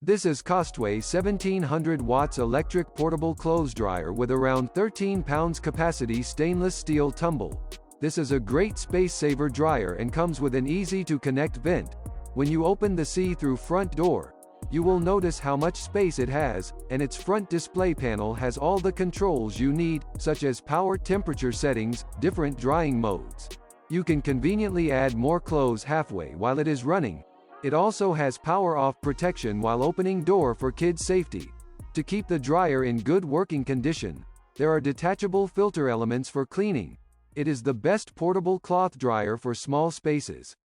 This is Costway 1700 watts electric portable clothes dryer with around 13 pounds capacity stainless steel tumble. This is a great space saver dryer and comes with an easy to connect vent. When you open the see-through front door, you will notice how much space it has, and its front display panel has all the controls you need, such as power temperature settings, different drying modes. You can conveniently add more clothes halfway while it is running. It also has power-off protection while opening door for kids' safety. To keep the dryer in good working condition, there are detachable filter elements for cleaning. It is the best portable cloth dryer for small spaces.